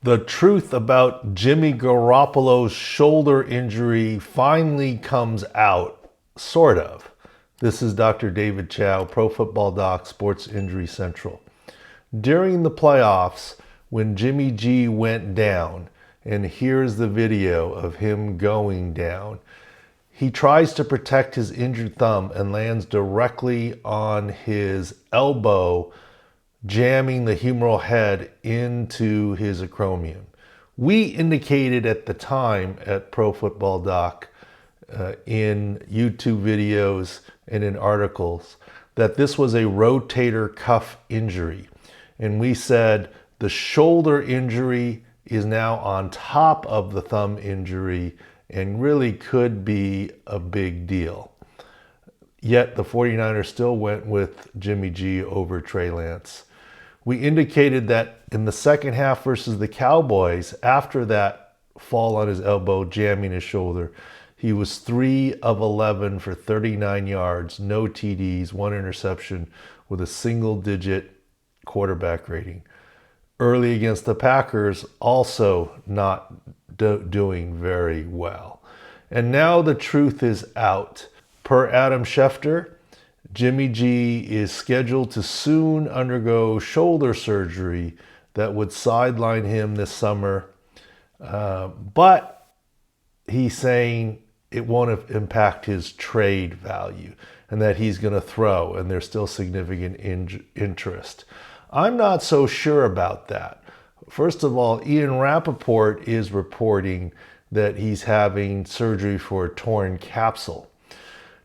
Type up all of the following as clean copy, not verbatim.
The truth about Jimmy Garoppolo's shoulder injury finally comes out, sort of. This is Dr. David Chao, ProFootballDoc Sports Injury Central. During the playoffs, when Jimmy G went down, and here's the video of him going down, he tries to protect his injured thumb and lands directly on his elbow, jamming the humeral head into his acromion. We indicated at the time at ProFootballDoc in YouTube videos and in articles that this was a rotator cuff injury. And we said the shoulder injury is now on top of the thumb injury and really could be a big deal. Yet the 49ers still went with Jimmy G over Trey Lance. We indicated that in the second half versus the Cowboys, after that fall on his elbow, jamming his shoulder, he was 3 of 11 for 39 yards, no TDs, 1 interception with a single-digit quarterback rating. Early against the Packers, also not doing very well. And now the truth is out. Per Adam Schefter, Jimmy G is scheduled to soon undergo shoulder surgery that would sideline him this summer. But he's saying it won't impact his trade value and that he's going to throw and there's still significant interest. I'm not so sure about that. First of all, Ian Rappaport is reporting that he's having surgery for a torn capsule.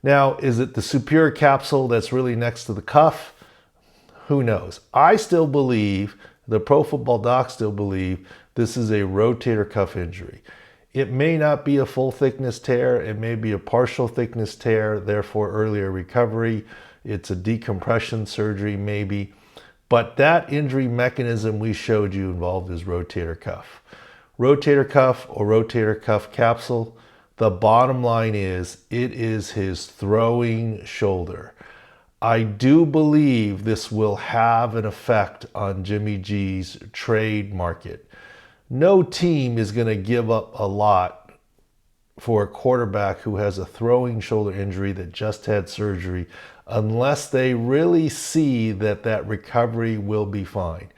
Now, is it the superior capsule that's really next to the cuff? Who knows? I still believe, the Pro Football Docs still believe, this is a rotator cuff injury. It may not be a full thickness tear. It may be a partial thickness tear, therefore earlier recovery. It's a decompression surgery maybe. But that injury mechanism we showed you involved his rotator cuff. Rotator cuff or rotator cuff capsule, the bottom line is it is his throwing shoulder. I do believe this will have an effect on Jimmy G's trade market. No team is going to give up a lot for a quarterback who has a throwing shoulder injury that just had surgery unless they really see that that recovery will be fine.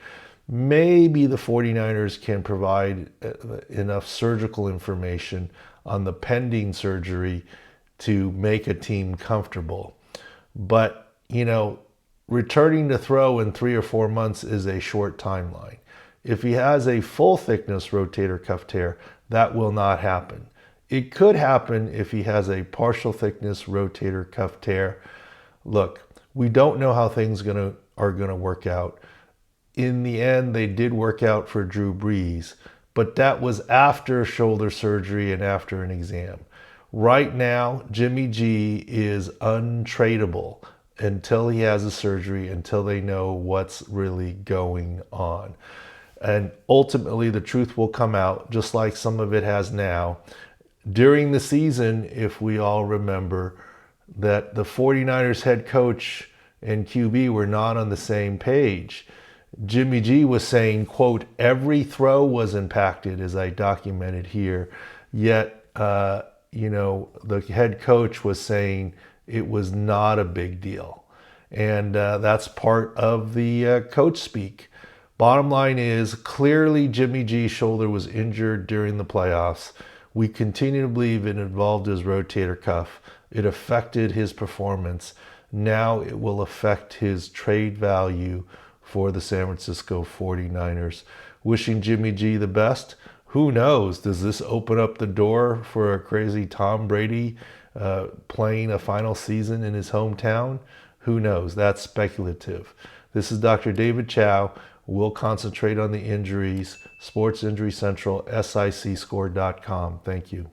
Maybe the 49ers can provide enough surgical information on the pending surgery to make a team comfortable. But, you know, returning to throw in 3 or 4 months is a short timeline. If he has a full thickness rotator cuff tear, that will not happen. It could happen if he has a partial thickness rotator cuff tear. Look, we don't know how things are gonna work out. In the end, they did work out for Drew Brees, but that was after shoulder surgery and after an exam. Right now, Jimmy G is untradeable until he has a surgery, until they know what's really going on. And ultimately, the truth will come out, just like some of it has now. During the season, if we all remember, that the 49ers head coach and QB were not on the same page. Jimmy G was saying, quote, every throw was impacted, as I documented here, yet, you know, the head coach was saying it was not a big deal. And that's part of the coach speak. Bottom line is, clearly Jimmy G's shoulder was injured during the playoffs. We continue to believe it involved his rotator cuff. It affected his performance. Now it will affect his trade value for the San Francisco 49ers. Wishing Jimmy G the best. Who knows? Does this open up the door for a crazy Tom Brady playing a final season in his hometown? Who knows? That's speculative. This is Dr. David Chao. We'll concentrate on the injuries. Sports Injury Central, SICScore.com. Thank you.